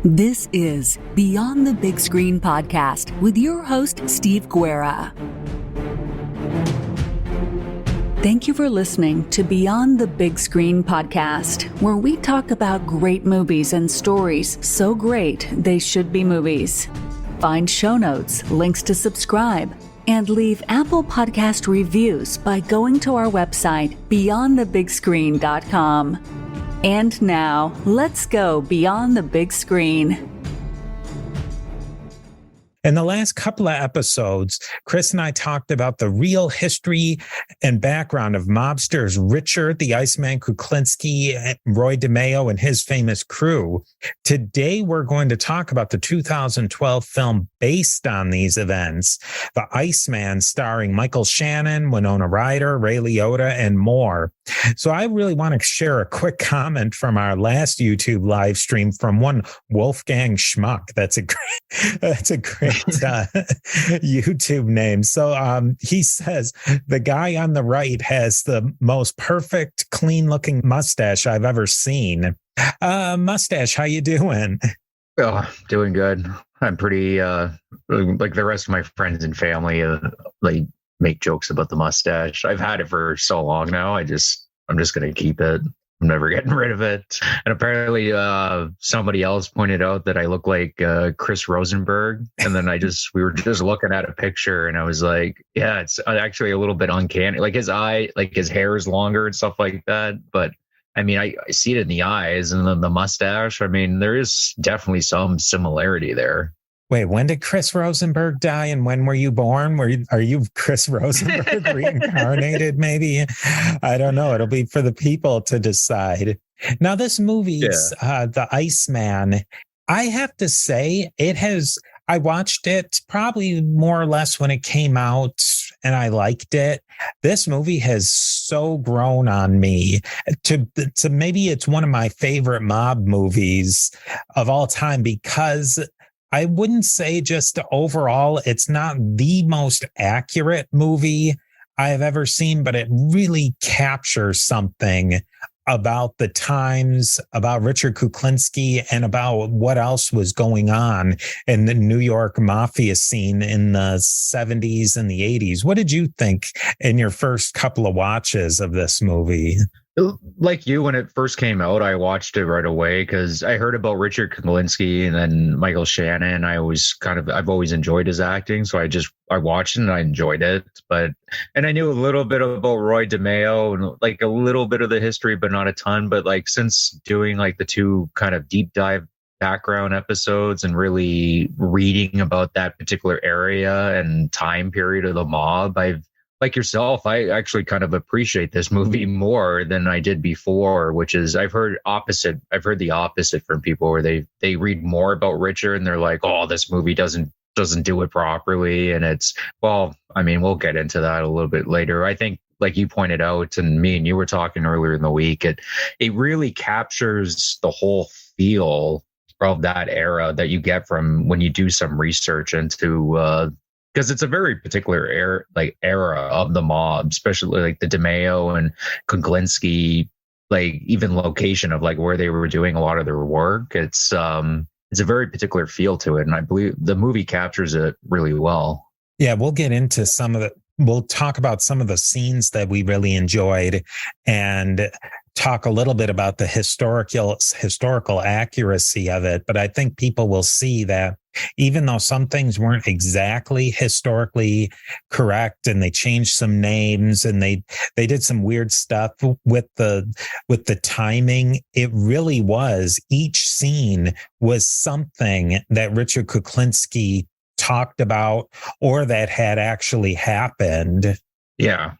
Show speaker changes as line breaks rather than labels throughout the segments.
This is Beyond the Big Screen podcast with your host, Steve Guerra. Thank you for listening to Beyond the Big Screen podcast, where we talk about great movies and stories so great they should be movies. Find show notes, links to subscribe, and leave Apple Podcast reviews by going to our website, beyondthebigscreen.com. And now, let's go beyond the big screen.
In the last couple of episodes, Chris and I talked about the real history and background of mobsters Richard, the Iceman Kuklinski, Roy DeMeo, and his famous crew. Today, we're going to talk about the 2012 film based on these events, The Iceman, starring Michael Shannon, Winona Ryder, Ray Liotta, and more. So I really want to share a quick comment from our last YouTube live stream from one Wolfgang Schmuck. That's a great YouTube name. So he says, the guy on the right has the most perfect, clean looking mustache I've ever seen. Mustache, how you doing?
Oh, doing good. I'm pretty, like the rest of my friends and family, they make jokes about the mustache. I've had it for so long now. I'm just going to keep it. I'm never getting rid of it. And apparently somebody else pointed out that I look like Chris Rosenberg. And then we were just looking at a picture and I was like, yeah, it's actually a little bit uncanny. Like his eye, like his hair is longer and stuff like that. But I mean, I see it in the eyes and then the mustache. I mean, there is definitely some similarity there.
Wait, when did Chris Rosenberg die and when were you born? Are you Chris Rosenberg reincarnated maybe? I don't know. It'll be for the people to decide. Now, this movie's The Iceman, I have to say I watched it probably more or less when it came out and I liked it. This movie has so grown on me to maybe it's one of my favorite mob movies of all time because I wouldn't say just overall, it's not the most accurate movie I've ever seen, but it really captures something about the times, about Richard Kuklinski, and about what else was going on in the New York mafia scene in the 70s and the 80s. What did you think in your first couple of watches of this movie?
Like you, when it first came out, I watched it right away because I heard about Richard Kuklinski and then Michael Shannon. I've always enjoyed his acting. So I watched it and I enjoyed it. And I knew a little bit about Roy DeMeo and like a little bit of the history, but not a ton. But like since doing like the two kind of deep dive background episodes and really reading about that particular area and time period of the mob, like yourself, I actually kind of appreciate this movie more than I did before, which is I've heard the opposite from people where they read more about Richard and they're like, oh, this movie doesn't do it properly. And we'll get into that a little bit later. I think like you pointed out and me and you were talking earlier in the week, it really captures the whole feel of that era that you get from when you do some research into because it's a very particular era of the mob, especially like the DeMeo and Kuklinski, like even location of like where they were doing a lot of their work. It's a very particular feel to it, and I believe the movie captures it really well.
Yeah, we'll get into we'll talk about some of the scenes that we really enjoyed and talk a little bit about the historical accuracy of it. But I think people will see that even though some things weren't exactly historically correct and they changed some names and they did some weird stuff with the timing, it really was, each scene was something that Richard Kuklinski talked about or that had actually happened.
Yeah.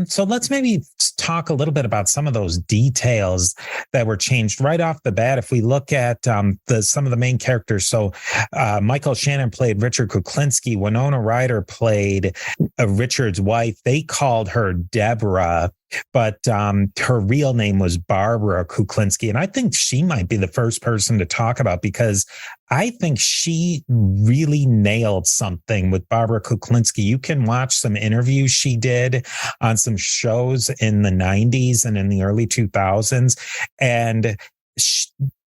So let's maybe talk a little bit about some of those details that were changed right off the bat. If we look at some of the main characters, so Michael Shannon played Richard Kuklinski, Winona Ryder played Richard's wife. They called her Deborah, but her real name was Barbara Kuklinski. And I think she might be the first person to talk about because I think she really nailed something with Barbara Kuklinski. You can watch some interviews she did on some shows in the 90s and in the early 2000s. And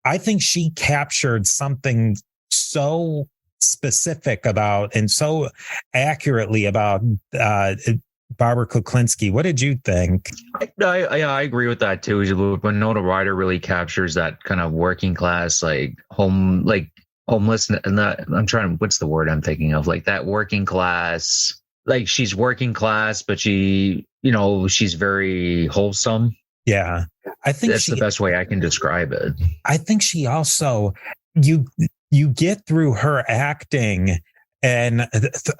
I think she captured something so specific about and so accurately about Barbara Kuklinski. What did you think?
I agree with that too. When Winona Ryder really captures that kind of working class, like homeless, and that what's the word I'm thinking of? Like that working class, like she's working class, but she's very wholesome.
Yeah. I think
that's the best way I can describe it.
I think she also, you get through her acting and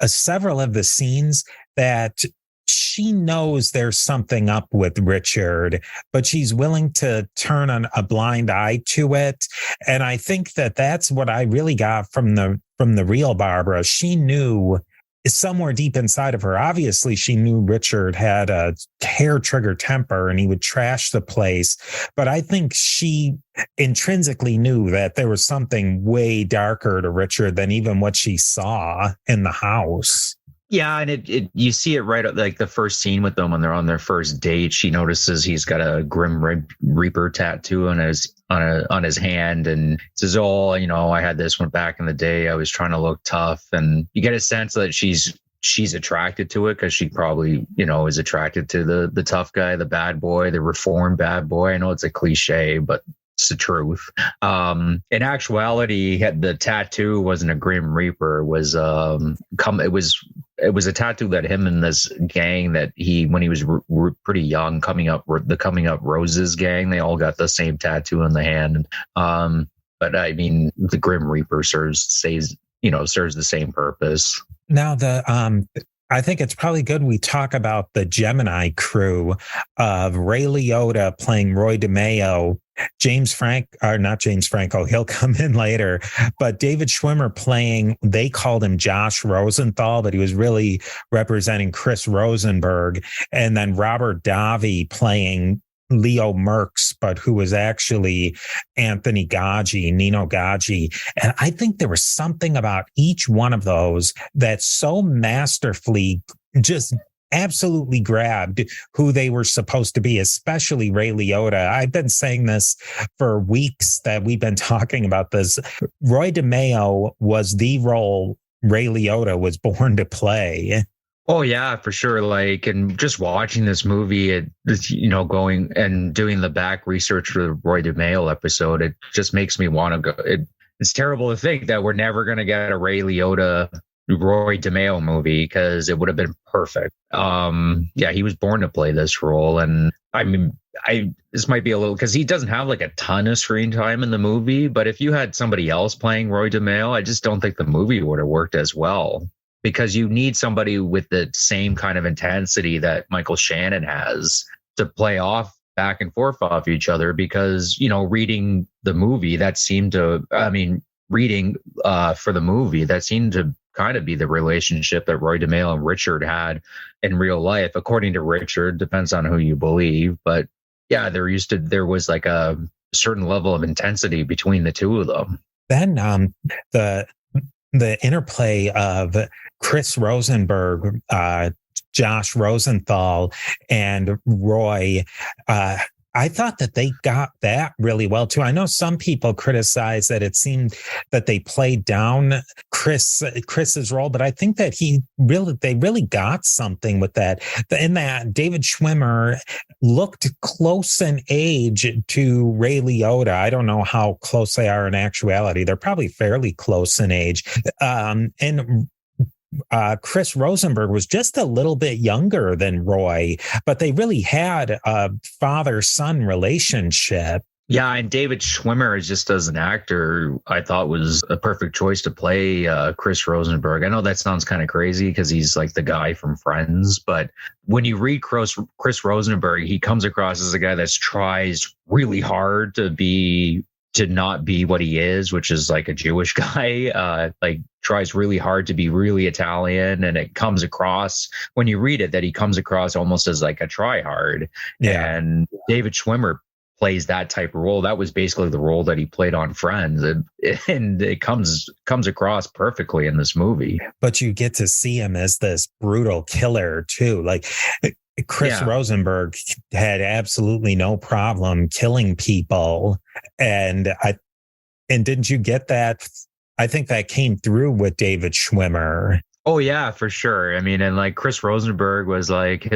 several of the scenes that she knows there's something up with Richard, but she's willing to turn a blind eye to it. And I think that that's what I really got from the real Barbara. She knew somewhere deep inside of her, obviously she knew Richard had a hair trigger temper and he would trash the place. But I think she intrinsically knew that there was something way darker to Richard than even what she saw in the house.
Yeah, and you see it right at like the first scene with them when they're on their first date. She notices he's got a Grim Reaper tattoo on his hand, and says, "Oh, I had this one back in the day. I was trying to look tough." And you get a sense that she's attracted to it because she probably is attracted to the tough guy, the bad boy, the reformed bad boy. I know it's a cliche, but it's the truth. In actuality, the tattoo wasn't a Grim Reaper. It was a tattoo that him and this gang that when he was pretty young, the Coming Up Roses gang, they all got the same tattoo on the hand. But I mean, the Grim Reaper serves the same purpose.
Now I think it's probably good we talk about the Gemini crew of Ray Liotta playing Roy DeMeo, not James Franco, he'll come in later, but David Schwimmer playing, they called him Josh Rosenthal, but he was really representing Chris Rosenberg, and then Robert Davi playing Leo Merckx, but who was actually Nino Gaggi. And I think there was something about each one of those that so masterfully just absolutely grabbed who they were supposed to be, especially Ray Liotta. I've been saying this for weeks that we've been talking about this. Roy DeMeo was the role Ray Liotta was born to play.
Oh yeah, for sure. And just watching this movie, going and doing the back research for the Roy DeMeo episode, it just makes me want to go. It's terrible to think that we're never going to get a Ray Liotta Roy DeMeo movie because it would have been perfect. He was born to play this role, and I mean, this might be a little because he doesn't have like a ton of screen time in the movie. But if you had somebody else playing Roy DeMeo, I just don't think the movie would have worked as well. Because you need somebody with the same kind of intensity that Michael Shannon has to play off back and forth off each other. Because, reading the movie, reading for the movie, that seemed to kind of be the relationship that Roy DeMeo and Richard had in real life. According to Richard, depends on who you believe. But yeah, there was like a certain level of intensity between the two of them.
Then the interplay of Chris Rosenberg, Josh Rosenthal, and Roy, I thought that they got that really well too. I know some people criticize that it seemed that they played down Chris's role, but I think that they really got something with that. In that David Schwimmer looked close in age to Ray Liotta. I don't know how close they are in actuality. They're probably fairly close in age. And Chris Rosenberg was just a little bit younger than Roy, but they really had a father-son relationship.
Yeah, and David Schwimmer, just as an actor, I thought was a perfect choice to play Chris Rosenberg. I know that sounds kind of crazy because he's like the guy from Friends, but when you read Chris Rosenberg, he comes across as a guy that tries really hard to not be what he is, which is like a Jewish guy, tries really hard to be really Italian. And it comes across when you read it that he comes across almost as like a tryhard. Yeah. And David Schwimmer plays that type of role. That was basically the role that he played on Friends. And it comes across perfectly in this movie.
But you get to see him as this brutal killer too. Like Chris Rosenberg had absolutely no problem killing people. And And didn't you get that? I think that came through with David Schwimmer.
Oh yeah, for sure. I mean, and like Chris Rosenberg was like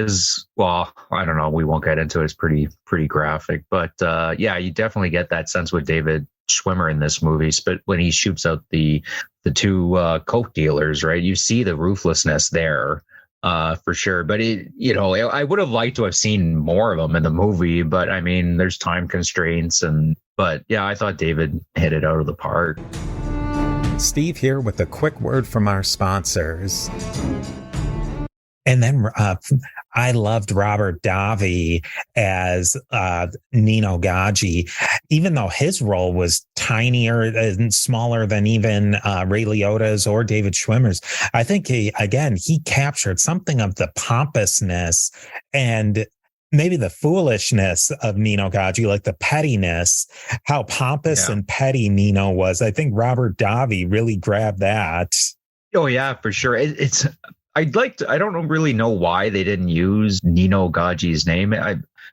well, I don't know, we won't get into it. It's pretty graphic, but yeah, you definitely get that sense with David Schwimmer in this movie. But when he shoots out the two coke dealers, right? You see the ruthlessness there. For sure. But I would have liked to have seen more of them in the movie, but I mean, there's time constraints but yeah, I thought David hit it out of the park.
Steve here with a quick word from our sponsors. And then I loved Robert Davi as Nino Gaggi, even though his role was tinier and smaller than even Ray Liotta's or David Schwimmer's. I think he captured something of the pompousness and maybe the foolishness of Nino Gaggi, like the pettiness, how pompous and petty Nino was. I think Robert Davi really grabbed that.
Oh yeah, for sure. I don't really know why they didn't use Nino Gaggi's name.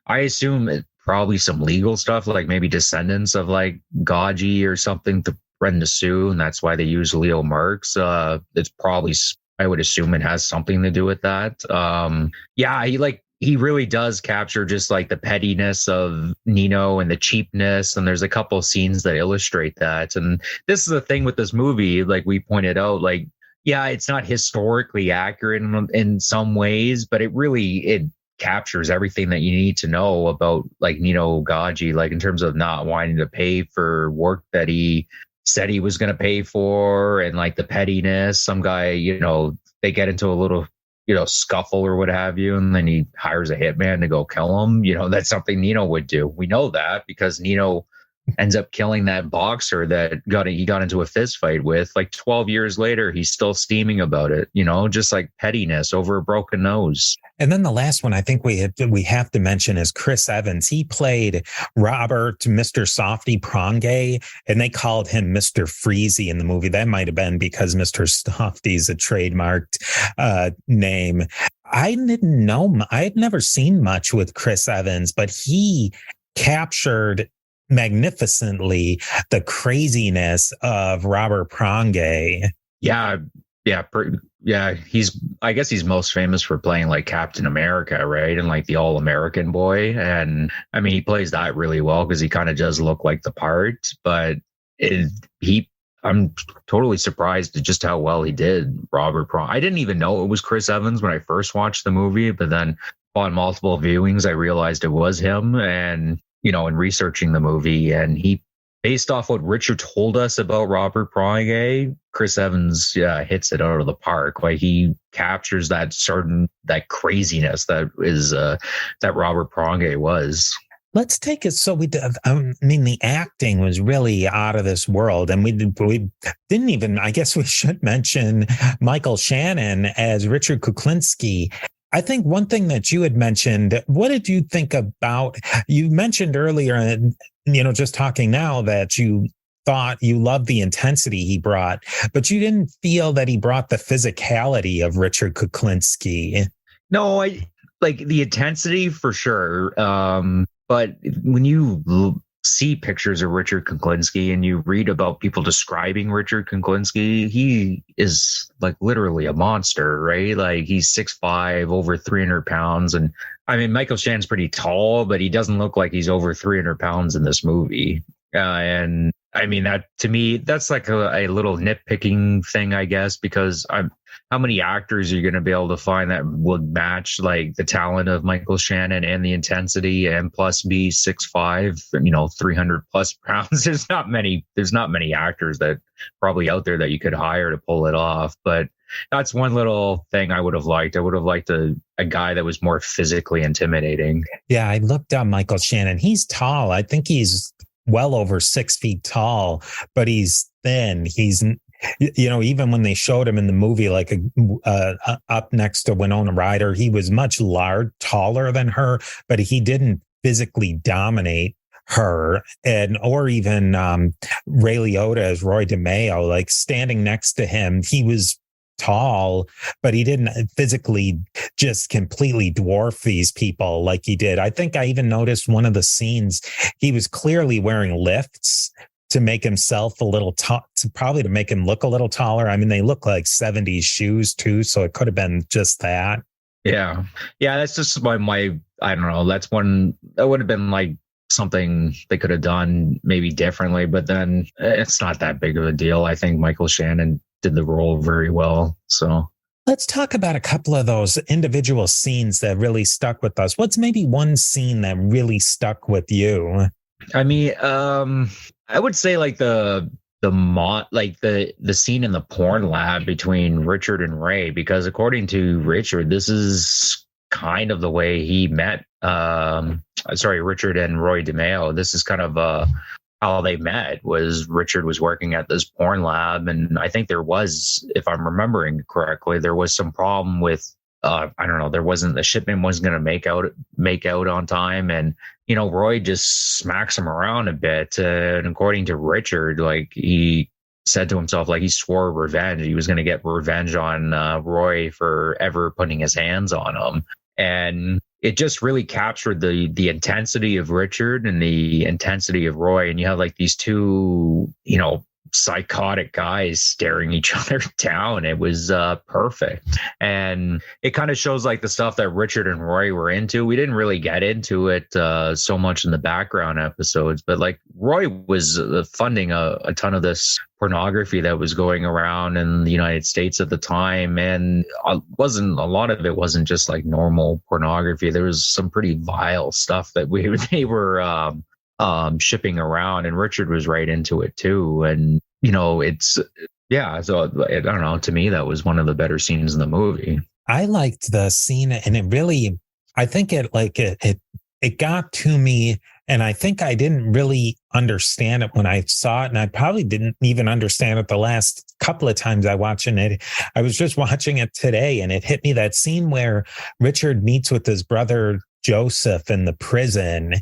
I assume it probably some legal stuff, like maybe descendants of like Gaggi or something to threaten to sue, and that's why they use Leo Marx. It's probably, I would assume it has something to do with that. He really does capture just like the pettiness of Nino and the cheapness. And there's a couple of scenes that illustrate that. And this is the thing with this movie, like we pointed out, like, yeah, it's not historically accurate in some ways, but it captures everything that you need to know about like Nino Gaggi, like in terms of not wanting to pay for work that he said he was going to pay for, and like the pettiness. Some guy, they get into a little scuffle or what have you, and then he hires a hitman to go kill him. That's something Nino would do. We know that because Nino ends up killing that boxer that he got into a fist fight with. Like 12 years later, he's still steaming about it, just like pettiness over a broken nose.
And then the last one I think we have to mention is Chris Evans. He played Robert, Mr. Softy Prongay, and they called him Mr. Freezy in the movie. That might have been because Mr. Softy is a trademarked name. I didn't know. I had never seen much with Chris Evans, but he captured magnificently the craziness of Robert Prongay.
Yeah. I guess he's most famous for playing like Captain America, right? And like the all-American boy. And I mean, he plays that really well because he kind of does look like the part, but I'm totally surprised at just how well he did Robert Prongay. I didn't even know it was Chris Evans when I first watched the movie, but then on multiple viewings, I realized it was him. And in researching the movie, and he, based off what Richard told us about Robert Prongay, Chris Evans hits it out of the park. Like he captures that craziness that is that Robert Prongay was.
Let's take it. So the acting was really out of this world, and we didn't even. I guess we should mention Michael Shannon as Richard Kuklinski. I think one thing that you had mentioned, what did you think about, you mentioned earlier, just talking now, that you thought you loved the intensity he brought, but you didn't feel that he brought the physicality of Richard Kuklinski.
No, I like the intensity for sure. But when you see pictures of Richard Kuklinski and you read about people describing Richard Kuklinski, he is like literally a monster, right? Like he's 6'5", over 300 pounds. And I mean, Michael Shannon's pretty tall, but he doesn't look like he's over 300 pounds in this movie. And I mean, that to me, that's like a little nitpicking thing, I guess, because how many actors are you going to be able to find that would match like the talent of Michael Shannon and the intensity, and plus be 6'5", 300 plus pounds? There's not many actors that probably out there that you could hire to pull it off. But that's one little thing I would have liked. I would have liked a guy that was more physically intimidating.
Yeah, I looked up Michael Shannon. He's tall. I think he's well over 6 feet tall, but he's thin. He's, even when they showed him in the movie, like up next to Winona Ryder, he was much taller than her, but he didn't physically dominate her. Or even Ray Liotta as Roy DeMeo, like standing next to him, he was tall, but he didn't physically just completely dwarf these people like he did. I think I even noticed one of the scenes, he was clearly wearing lifts to make himself a little tall, probably to make him look a little taller. I mean, they look like 70s shoes too, so it could have been just that.
Yeah. Yeah, that's just my I don't know, that's one that would have been like something they could have done maybe differently, but then it's not that big of a deal. I think Michael Shannon did the role very well. So
let's talk about a couple of those individual scenes that really stuck with us. What's maybe one scene that really stuck with you?
I mean, I would say like the scene in the porn lab between Richard and Ray, because according to Richard, this is kind of the way he met. Richard and Roy DeMeo. This is kind of how they met. Was Richard was working at this porn lab, and I think there was, if I'm remembering correctly, there was some problem with I don't know, the shipment wasn't going to make out on time, and Roy just smacks him around a bit, and according to Richard, like he said to himself, like he swore revenge. He was going to get revenge on Roy for ever putting his hands on him. And it just really captured the intensity of Richard and the intensity of Roy. And you have like these two, psychotic guys staring each other down. It was perfect. And it kind of shows like the stuff that Richard and Roy were into. We didn't really get into it so much in the background episodes, but like Roy was funding a ton of this pornography that was going around in the United States at the time. And a lot of it wasn't just like normal pornography. There was some pretty vile stuff that they were shipping around, and Richard was right into it too. And so I don't know, to me that was one of the better scenes in the movie.
I liked the scene, and it really, I think it got to me, and I think I didn't really understand it when I saw it, and I probably didn't even understand it the last couple of times I watching it. I was just watching it today, and it hit me, that scene where Richard meets with his brother Joseph in the prison.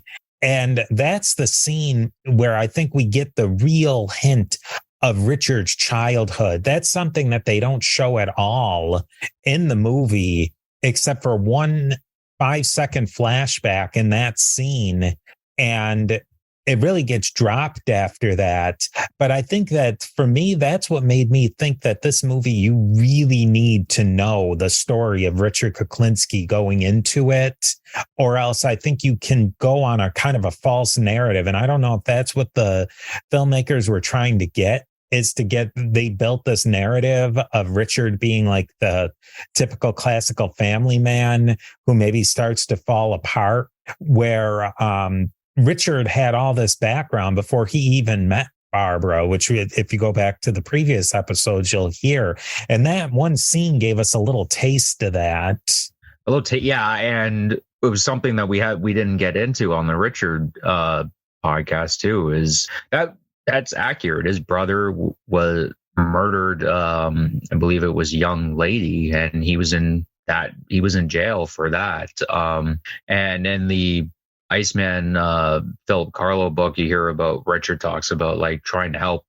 And that's the scene where I think we get the real hint of Richard's childhood. That's something that they don't show at all in the movie, except for one 5-second flashback in that scene. And it really gets dropped after that. But I think that for me, that's what made me think that this movie, you really need to know the story of Richard Kuklinski going into it, or else I think you can go on a kind of a false narrative. And I don't know if that's what the filmmakers were trying to get. They built this narrative of Richard being like the typical classical family man who maybe starts to fall apart, where Richard had all this background before he even met Barbara, which if you go back to the previous episodes, you'll hear. And that one scene gave us a little taste of that.
Yeah. And it was something that we didn't get into on the Richard podcast too, is that's accurate. His brother was murdered. I believe it was young lady, and he was in jail for that. And in the Iceman Philip Carlo book, you hear about Richard talks about like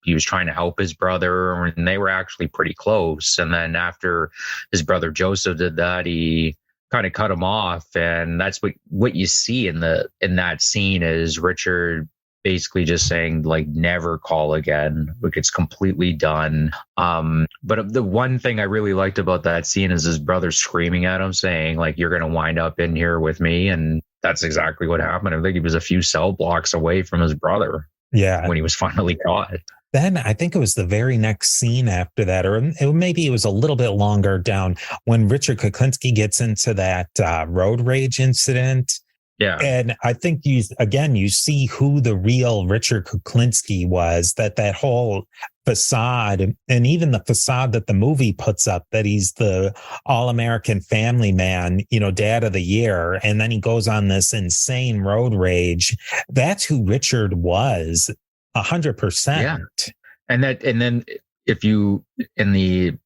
he was trying to help his brother, and they were actually pretty close. And then after his brother Joseph did that, he kind of cut him off. And that's what you see in that scene is Richard basically just saying like, never call again. Like, it's completely done. But the one thing I really liked about that scene is his brother screaming at him saying like, you're going to wind up in here with me. And that's exactly what happened. I think he was a few cell blocks away from his brother.
Yeah.
When he was finally caught.
Then I think it was the very next scene after that, or maybe it was a little bit longer down, when Richard Kuklinski gets into that road rage incident.
Yeah.
And I think you see who the real Richard Kuklinski was, that whole facade, and even the facade that the movie puts up, that he's the all-American family man, dad of the year. And then he goes on this insane road rage. That's who Richard was 100%.
Yeah. And then if you, in the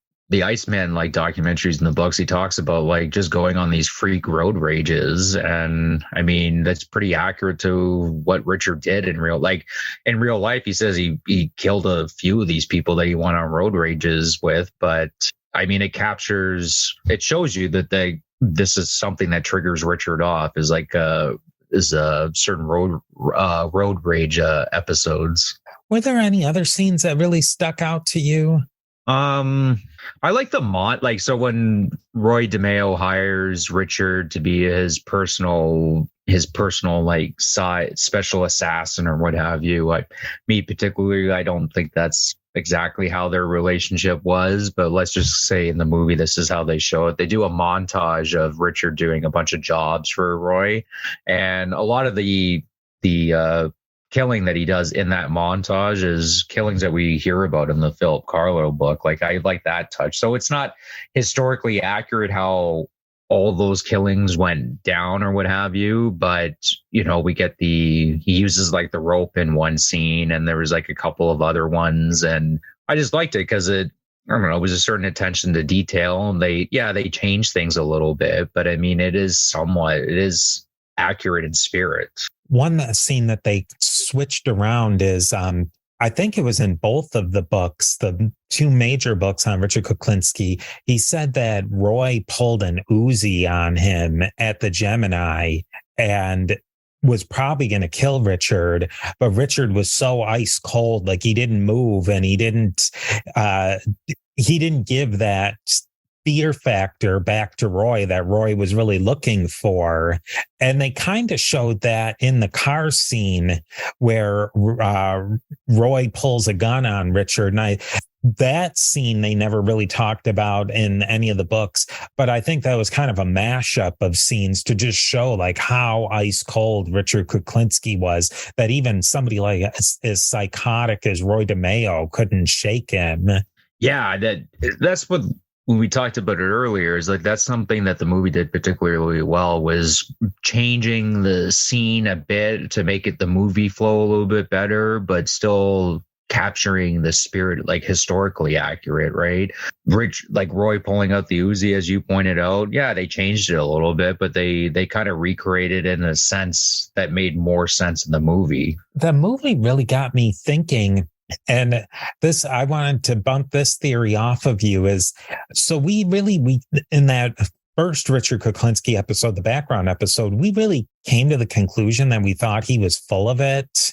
Iceman like documentaries and the books, he talks about like just going on these freak road rages. And I mean, that's pretty accurate to what Richard did in real life. He says he killed a few of these people that he went on road rages with. But I mean, it shows you that this is something that triggers Richard off, is like certain road rage episodes.
Were there any other scenes that really stuck out to you?
I like the like, so when Roy DeMeo hires Richard to be his personal like side special assassin or what have you, me particularly, I don't think that's exactly how their relationship was, but let's just say in the movie, this is how they show it. They do a montage of Richard doing a bunch of jobs for Roy, and a lot of the killing that he does in that montage is killings that we hear about in the Philip Carlo book. Like, I like that touch. So it's not historically accurate how all those killings went down or what have you, but we get he uses like the rope in one scene, and there was like a couple of other ones, and I just liked it because I don't know, it was a certain attention to detail, and they changed things a little bit, but I mean, it is accurate in spirit.
One scene that they switched around is, I think it was in both of the books, the two major books on Richard Kuklinski. He said that Roy pulled an Uzi on him at the Gemini and was probably going to kill Richard, but Richard was so ice cold, like he didn't move, and he didn't give that fear factor back to Roy that Roy was really looking for. And they kind of showed that in the car scene where Roy pulls a gun on Richard. And that scene they never really talked about in any of the books, but I think that was kind of a mashup of scenes to just show like how ice cold Richard Kuklinski was, that even somebody like as psychotic as Roy DeMeo couldn't shake him.
Yeah, that's what, when we talked about it earlier, is like that's something that the movie did particularly well, was changing the scene a bit to make the movie flow a little bit better, but still capturing the spirit, like historically accurate, right? Like Roy pulling out the Uzi, as you pointed out. Yeah, they changed it a little bit, but they kind of recreated it in a sense that made more sense in the movie.
The movie really got me thinking. And this, I wanted to bump this theory off of you, is so we in that first Richard Kuklinski episode, the background episode, we really came to the conclusion that we thought he was full of it.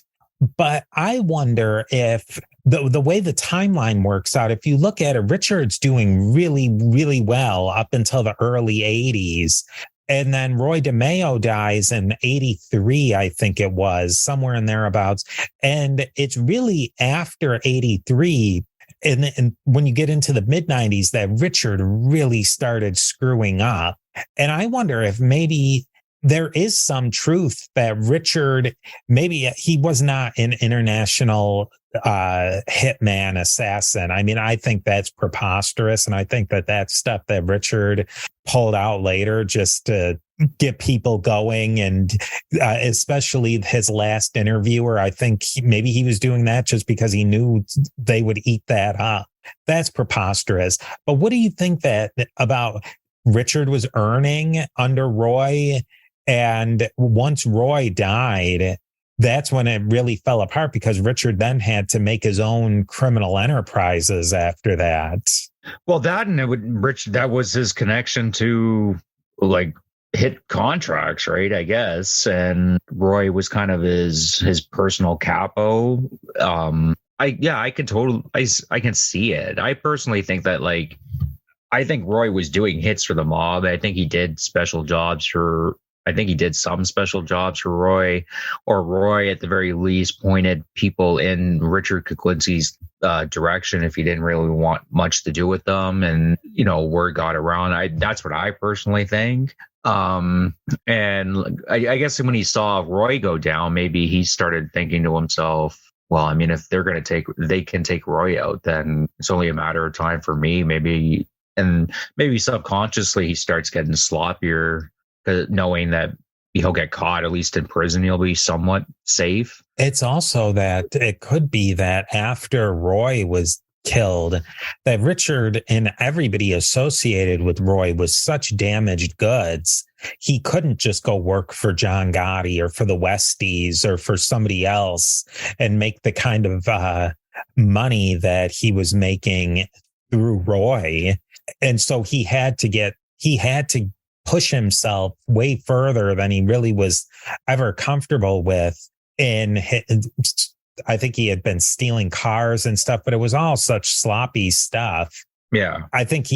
But I wonder if the way the timeline works out, if you look at it, Richard's doing really, really well up until the early 80s. And then Roy DeMeo dies in 83, I think it was, somewhere in thereabouts. And it's really after 83, and when you get into the mid-90s, that Richard really started screwing up. And I wonder if maybe there is some truth that Richard, maybe he was not an international hitman assassin. I mean, I think that's preposterous. And I think that that's stuff that Richard pulled out later just to get people going. And especially his last interviewer, I think maybe he was doing that just because he knew they would eat that up. That's preposterous. But what do you think about Richard was earning under Roy? And once Roy died, that's when it really fell apart, because Richard then had to make his own criminal enterprises after that.
Well, that was his connection to like hit contracts, right? I guess. And Roy was kind of his personal capo. I can see it. I personally think that I think Roy was doing hits for the mob. I think he did some special jobs for Roy, or Roy at the very least pointed people in Richard Kuklinski's direction if he didn't really want much to do with them, and word got around. That's what I personally think. And I guess when he saw Roy go down, maybe he started thinking to himself, well, I mean, if they can take Roy out, then it's only a matter of time for me. Maybe subconsciously he starts getting sloppier, knowing that he'll get caught, at least in prison, he'll be somewhat safe.
It's also that it could be that after Roy was killed, that Richard and everybody associated with Roy was such damaged goods, he couldn't just go work for John Gotti or for the Westies or for somebody else and make the kind of money that he was making through Roy. And so he had to push himself way further than he really was ever comfortable with in I think he had been stealing cars and stuff, but it was all such sloppy stuff.
Yeah.
I think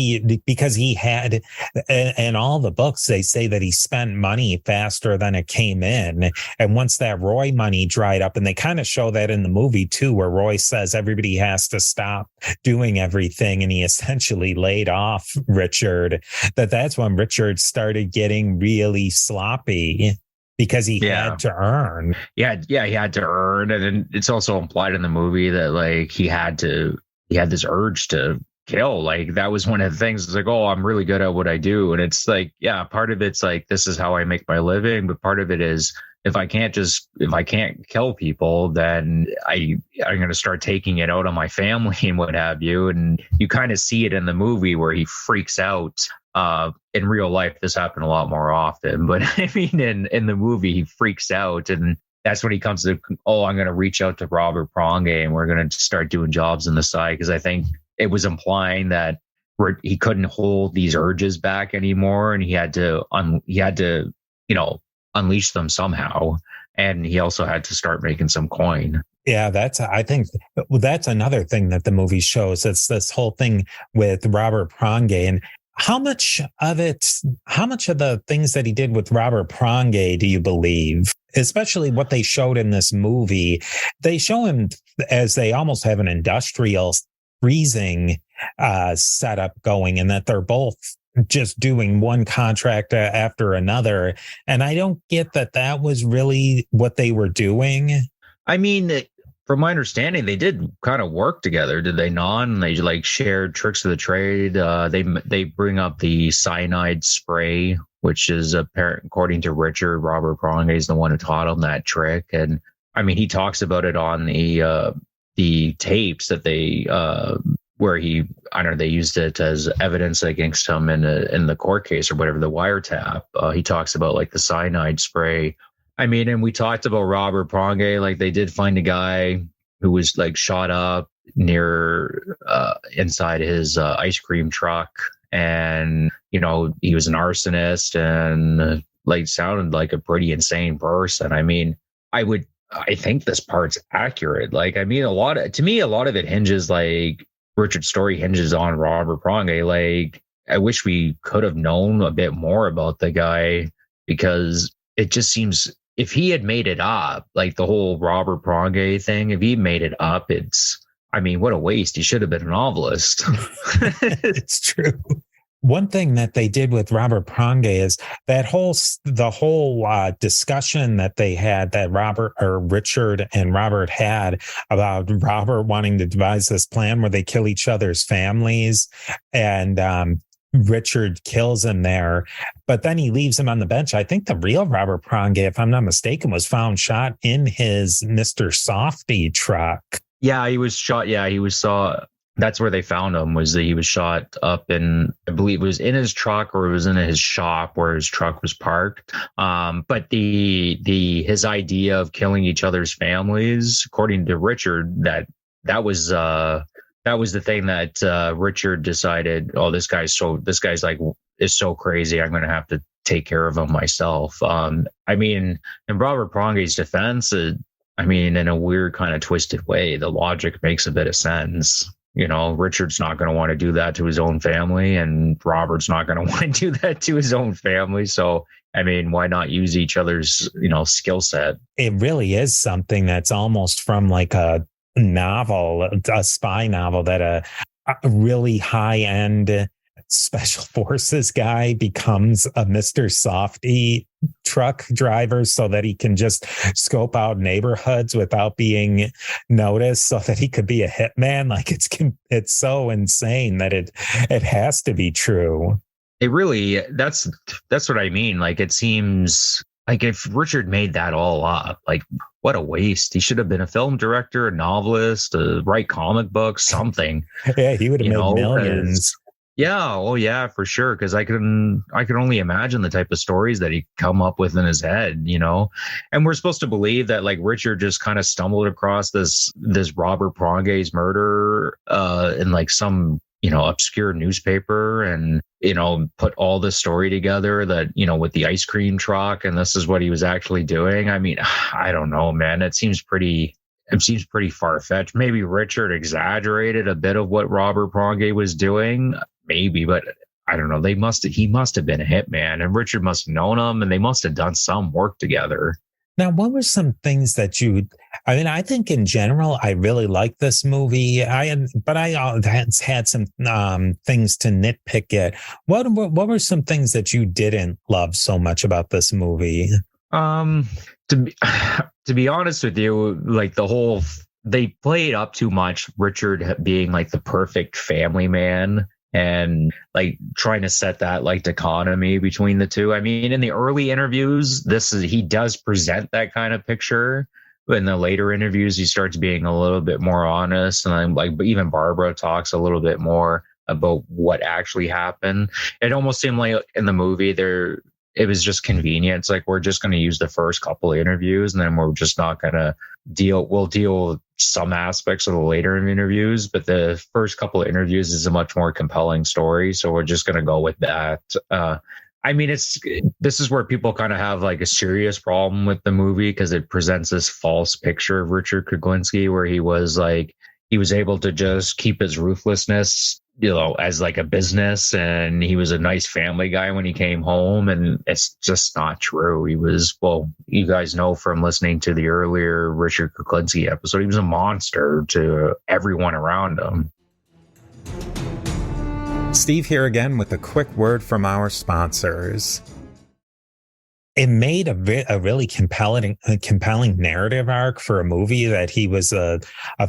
because he had, in all the books, they say that he spent money faster than it came in. And once that Roy money dried up, and they kind of show that in the movie too, where Roy says everybody has to stop doing everything. And he essentially laid off Richard, that's when Richard started getting really sloppy because he had to earn.
Yeah. He had to earn. And then it's also implied in the movie that like he had this urge to kill. Like that was one of the things. It's like, oh, I'm really good at what I do. And it's like, yeah, part of it's like, this is how I make my living. But part of it is if I can't kill people, then I'm going to start taking it out on my family and what have you. And you kind of see it in the movie where he freaks out. In real life, this happened a lot more often. But I mean, in the movie, he freaks out, and that's when he comes to, oh, I'm going to reach out to Robert Pronge and we're going to start doing jobs on the side. Because I think it was implying that he couldn't hold these urges back anymore, and he had to, unleash them somehow. And he also had to start making some coin.
Yeah, I think that's another thing that the movie shows. It's this whole thing with Robert Pronge, and how much of the things that he did with Robert Pronge do you believe? Especially what they showed in this movie. They show him as they almost have an industrial freezing setup going, and that they're both just doing one contract after another. And I don't get that was really what they were doing.
I mean, from my understanding, they did kind of work together, did they not? And they like shared tricks of the trade. They bring up the cyanide spray, which is apparent, according to Richard, Robert Pronge is the one who taught him that trick. And I mean, he talks about it on the tapes that they where they used it as evidence against him in the court case or whatever, the wiretap. He talks about like the cyanide spray. I mean, and we talked about Robert Pronge, like they did find a guy who was like shot up near inside his ice cream truck. And, he was an arsonist and like sounded like a pretty insane person. I mean, I think this part's accurate. Like, I mean, a lot of it hinges, like Richard's story hinges on Robert Pronge. Like, I wish we could have known a bit more about the guy, because it just seems if he had made it up, like the whole Robert Pronge thing, if he made it up, what a waste. He should have been a novelist.
It's true. One thing that they did with Robert Pronge is the whole discussion that they had, that Richard and Robert had, about Robert wanting to devise this plan where they kill each other's families, and Richard kills him there, but then he leaves him on the bench. I think the real Robert Pronge, if I'm not mistaken, was found shot in his Mr. Softy truck.
Yeah, he was shot. Yeah, that's where they found him, was that he was shot up in, I believe it was in his truck, or it was in his shop where his truck was parked. But his idea of killing each other's families, according to Richard, that was the thing that Richard decided, oh, this guy's is so crazy, I'm going to have to take care of him myself. I mean, in Robert Pronge's defense, in a weird kind of twisted way, the logic makes a bit of sense. Richard's not going to want to do that to his own family, and Robert's not going to want to do that to his own family. So, why not use each other's, skill set? It
really is something that's almost from like a novel, a spy novel, that a really high-end special forces guy becomes a Mr. Softy truck driver so that he can just scope out neighborhoods without being noticed, so that he could be a hitman. Like, it's so insane that it has to be true.
It really, that's what I mean. Like, it seems like if Richard made that all up, like, what a waste. He should have been a film director, a novelist, write comic books, something.
Yeah, he would have made millions.
Yeah, oh yeah, for sure. Because I can only imagine the type of stories that he come up with in his head, And we're supposed to believe that like Richard just kind of stumbled across this Robert Pronge's murder in like some obscure newspaper, and put all this story together that with the ice cream truck, and this is what he was actually doing. I don't know, man. It seems pretty. it seems pretty far-fetched. Maybe Richard exaggerated a bit of what Robert Pronge was doing, maybe, but I don't know. He must have been a hitman, and Richard must have known him, and they must have done some work together.
Now, what were some things that I think in general, I really like this movie. But I had some things to nitpick it. What were some things that you didn't love so much about this movie?
To be honest with you, like they played up too much Richard being like the perfect family man and like trying to set that like dichotomy between the two. I mean, in the early interviews, he does present that kind of picture. But in the later interviews, he starts being a little bit more honest. And I'm like, even Barbara talks a little bit more about what actually happened. It almost seemed like in the movie it was just convenient. It's like, we're just going to use the first couple of interviews and then we're just not going to we'll deal with some aspects of the later interviews, but the first couple of interviews is a much more compelling story. So we're just going to go with that. I mean, this is where people kind of have like a serious problem with the movie because it presents this false picture of Richard Kuklinski where he was able to just keep his ruthlessness, as like a business, and he was a nice family guy when he came home, and it's just not true. He was, well, you guys know from listening to the earlier Richard Kuklinski episode, he was a monster to everyone around him.
Steve here again with a quick word from our sponsors. It made a really compelling narrative arc for a movie that he was a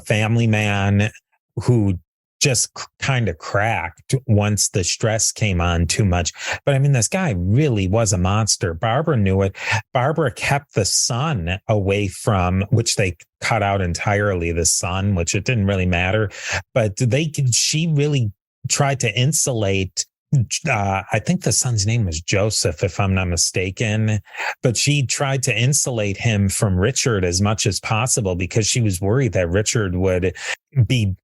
family man who just kind of cracked once the stress came on too much. But I mean, this guy really was a monster. Barbara knew it. Barbara kept the son away from, which they cut out entirely, the son, which it didn't really matter. But she really tried to insulate. I think the son's name was Joseph, if I'm not mistaken, but she tried to insulate him from Richard as much as possible because she was worried that Richard would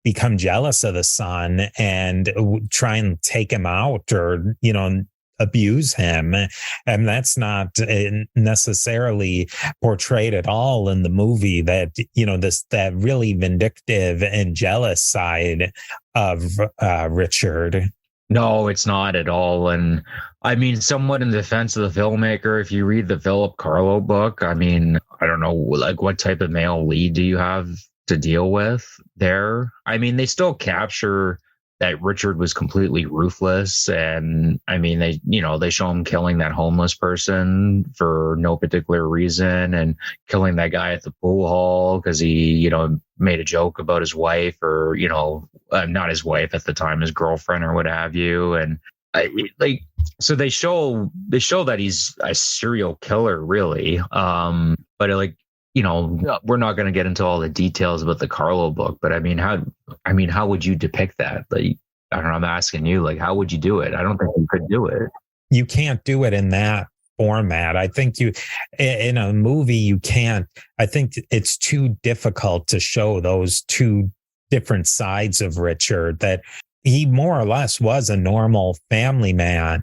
become jealous of the son and try and take him out or, abuse him. And that's not necessarily portrayed at all in the movie, that, that really vindictive and jealous side of Richard.
No, it's not at all. And I mean, somewhat in defense of the filmmaker, if you read the Philip Carlo book, I mean, I don't know, like what type of male lead do you have to deal with there? I mean, they still capture that Richard was completely ruthless. And I mean, they show him killing that homeless person for no particular reason and killing that guy at the pool hall because he, made a joke about his wife or, not his wife at the time, his girlfriend or what have you. And so they show that he's a serial killer, really. But we're not going to get into all the details about the Carlo book, but how would you depict that? Like, I don't know, I'm asking you, like, how would you do it? I don't think you could do it.
You can't do it in that format. I think in a movie, you can't. I think it's too difficult to show those two different sides of Richard, that he more or less was a normal family man.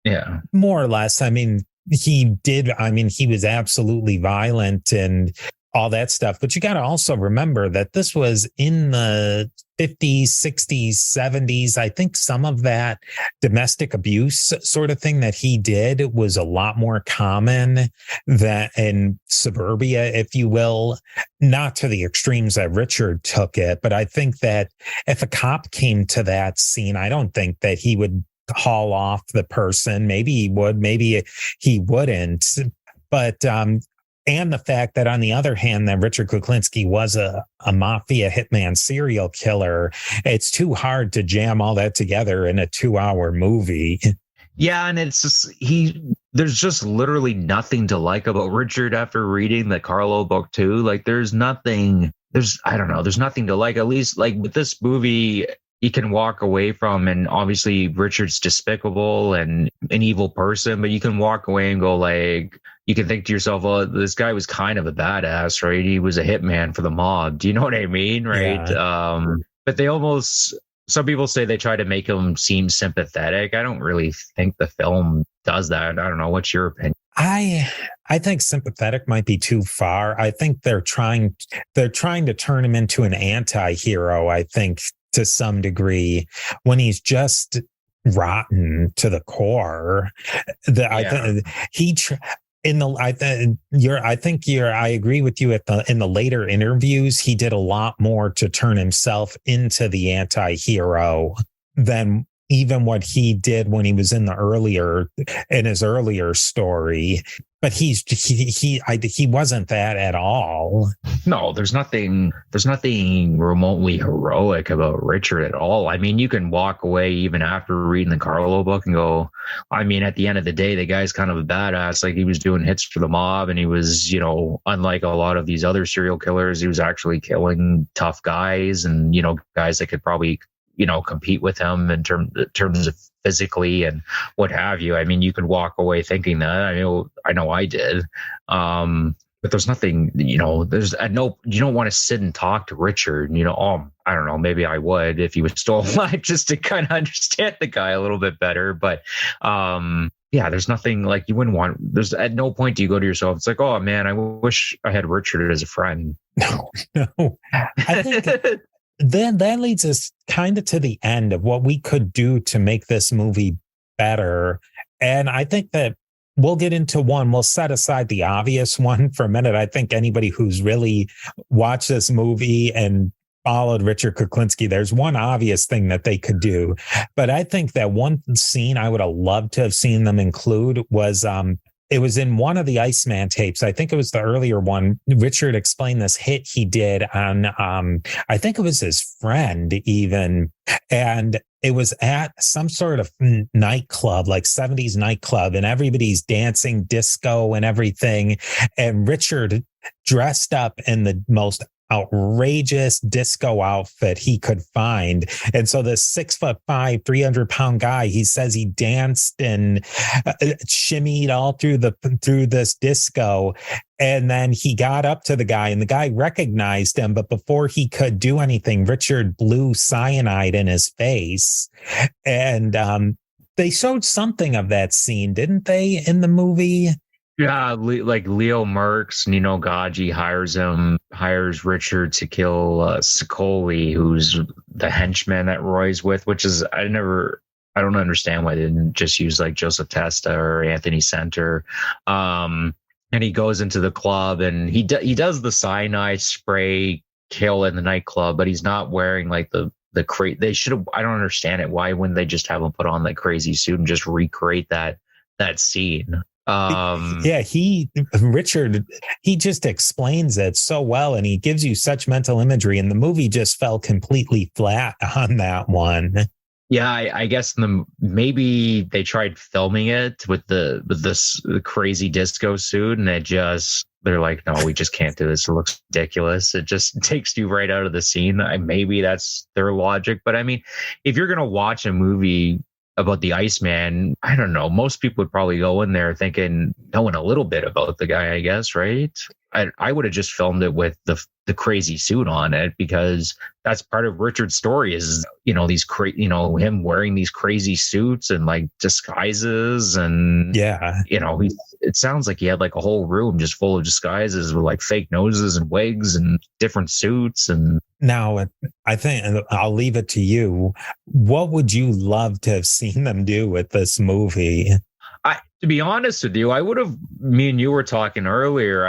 Yeah. More or less.
I mean, he was absolutely violent and all that stuff. But you got to also remember that this was in the 50s, 60s, 70s. I think some of that domestic abuse sort of thing that he did was a lot more common than in suburbia, if you will, not to the extremes that Richard took it. But I think that if a cop came to that scene, I don't think that he would haul off the person. Maybe he would, maybe he wouldn't. But and the fact that, on the other hand, that Richard Kuklinski was a mafia hitman serial killer, it's too hard to jam all that together in a 2-hour movie.
Yeah, and it's just there's just literally nothing to like about Richard after reading the Carlo book too. Like there's nothing to like. At least like with this movie, you can walk away from, and obviously Richard's despicable and an evil person, but you can walk away and go like, you can think to yourself, well, this guy was kind of a badass, right? He was a hitman for the mob. Do you know what I mean? Right. Yeah. But some people say they try to make him seem sympathetic. I don't really think the film does that. I don't know. What's your opinion?
I think sympathetic might be too far. I think they're trying to turn him into an anti-hero, I think, to some degree, when he's just rotten to the core. I agree with you in the later interviews, he did a lot more to turn himself into the anti-hero than even what he did when he was in his earlier story. But he wasn't that at all.
No, there's nothing remotely heroic about Richard at all. I mean, you can walk away even after reading the Carlo book and go, I mean, at the end of the day, the guy's kind of a badass. Like, he was doing hits for the mob, and he was, unlike a lot of these other serial killers, he was actually killing tough guys and, guys that could probably, compete with him in terms of physically and what have you. I mean, you could walk away thinking that. I know I did. But there's nothing, you don't want to sit and talk to Richard, I don't know, maybe I would if he was still alive, just to kind of understand the guy a little bit better. But there's nothing like you wouldn't want. There's at no point do you go to yourself, it's like, oh man, I wish I had Richard as a friend.
No. I think then that leads us kind of to the end of what we could do to make this movie better. And I think that we'll get into one. We'll set aside the obvious one for a minute. I think anybody who's really watched this movie and followed Richard Kuklinski, there's one obvious thing that they could do. But I think that one scene I would have loved to have seen them include was it was in one of the Iceman tapes. I think it was the earlier one. Richard explained this hit he did on, I think it was his friend even. And it was at some sort of nightclub, like 70s nightclub, and everybody's dancing disco and everything. And Richard dressed up in the most outrageous disco outfit he could find. And so this 6'5", 300-pound guy, he says he danced and shimmied all through this disco. And then he got up to the guy, and the guy recognized him. But before he could do anything, Richard blew cyanide in his face. And they showed something of that scene, didn't they, in the movie?
Yeah, like Leo Merckx, Nino Gaggi hires Richard to kill Sicoli, who's the henchman that Roy's with, which is, I don't understand why they didn't just use like Joseph Testa or Anthony Center. And he goes into the club, and he does the cyanide spray kill in the nightclub, but he's not wearing like they should have. I don't understand it. Why wouldn't they just have him put on that crazy suit and just recreate that scene?
Richard, he just explains it so well, and he gives you such mental imagery, and the movie just fell completely flat on that one.
Yeah, I guess maybe they tried filming it with this crazy disco suit, and they're like, no, we just can't do this. It looks ridiculous. It just takes you right out of the scene. Maybe that's their logic, but I mean, if you're gonna watch a movie about the Iceman, I don't know. Most people would probably go in there thinking, knowing a little bit about the guy, I guess, right? I would have just filmed it with the crazy suit on it, because that's part of Richard's story is, him wearing these crazy suits and like disguises. And, it sounds like he had like a whole room just full of disguises with like fake noses and wigs and different suits. And
now I think I'll leave it to you. What would you love to have seen them do with this movie?
To be honest with you, me and you were talking earlier.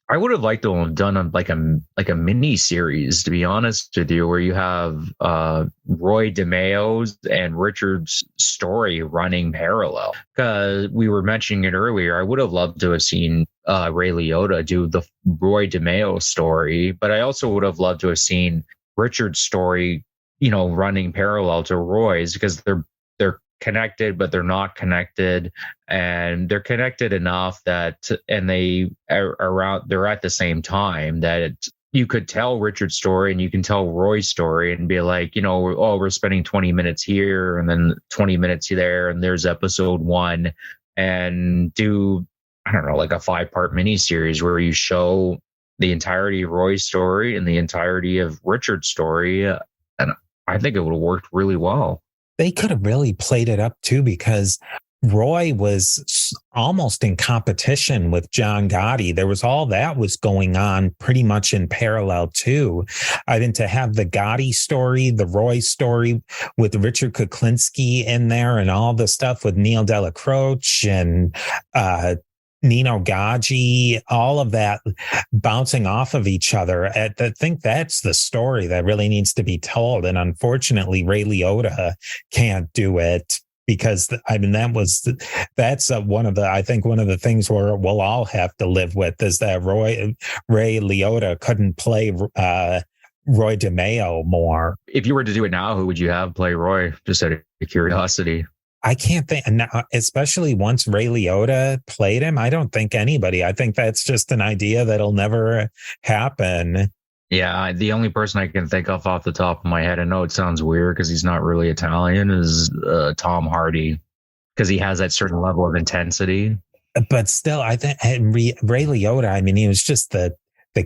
I would have liked to have done like a mini series, to be honest with you, where you have Roy DeMeo's and Richard's story running parallel. Because we were mentioning it earlier, I would have loved to have seen Ray Liotta do the Roy DeMeo story, but I also would have loved to have seen Richard's story, running parallel to Roy's, because they're connected, but they're not connected, and they're connected enough that, and they're at the same time that you could tell Richard's story and you can tell Roy's story and be like, we're spending 20 minutes here and then 20 minutes there, and there's episode 1, and do, I don't know, like a 5-part miniseries where you show the entirety of Roy's story and the entirety of Richard's story. And I think it would have worked really well.
They could have really played it up too, because Roy was almost in competition with John Gotti. There was all that was going on pretty much in parallel too. I mean, to have the Gotti story, the Roy story with Richard Kuklinski in there, and all the stuff with Neil Delacroix and Nino Gaggi, all of that bouncing off of each other. I think that's the story that really needs to be told. And unfortunately, Ray Liotta can't do it. Because I mean, that's one of the things where we'll all have to live with is that Ray Liotta couldn't play Roy DeMeo more.
If you were to do it now, who would you have play Roy? Just out of curiosity.
I can't think, especially once Ray Liotta played him. I don't think anybody. I think that's just an idea that'll never happen.
Yeah, the only person I can think of off the top of my head, I know it sounds weird because he's not really Italian, is Tom Hardy, because he has that certain level of intensity.
But still, I think Ray Liotta, I mean, he was just the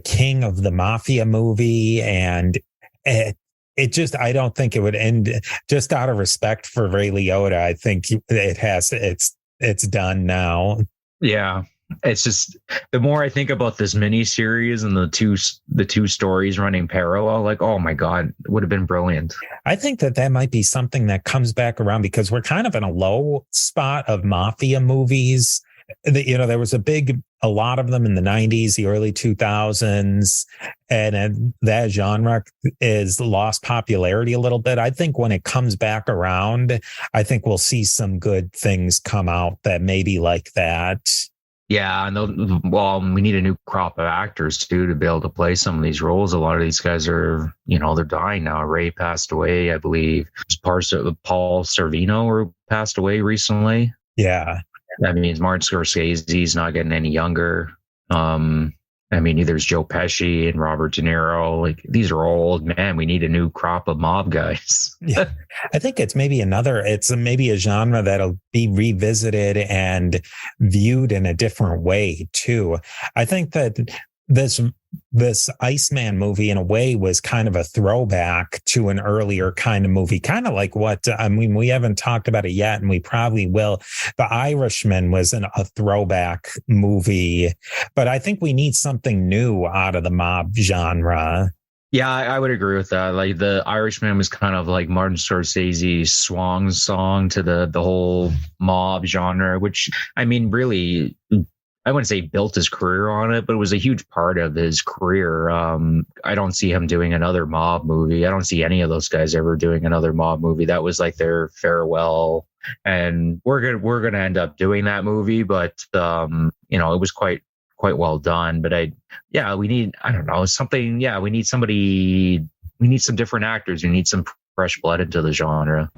king of the mafia movie, and it just, I don't think it would end. Just out of respect for Ray Liotta, I think it's done now.
Yeah. It's just, the more I think about this mini series and the two stories running parallel, like, oh my God, it would have been brilliant.
I think that might be something that comes back around because we're kind of in a low spot of mafia movies. There was a lot of them in the 90s, the early 2000s, and that genre is lost popularity a little bit. I think when it comes back around, I think we'll see some good things come out that may be like that.
Yeah, and we need a new crop of actors too to be able to play some of these roles. A lot of these guys are, they're dying now. Ray passed away, I believe. Paul Sorvino passed away recently.
Yeah,
that means Martin Scorsese's not getting any younger. There's Joe Pesci and Robert De Niro. Like, these are old, man. We need a new crop of mob guys.
Yeah, I think it's maybe a genre that'll be revisited and viewed in a different way too. I think that this Iceman movie in a way was kind of a throwback to an earlier kind of movie, kind of like we haven't talked about it yet, and we probably will. The Irishman was a throwback movie, but I think we need something new out of the mob genre.
Yeah, I would agree with that. Like, the Irishman was kind of like Martin Scorsese's swan song to the whole mob genre, which, really, I wouldn't say built his career on it, but it was a huge part of his career. I don't see him doing another mob movie. I don't see any of those guys ever doing another mob movie. That was like their farewell, and we're gonna end up doing that movie. But it was quite well done. But we need, I don't know, something. Yeah, we need somebody. We need some different actors. We need some fresh blood into the genre.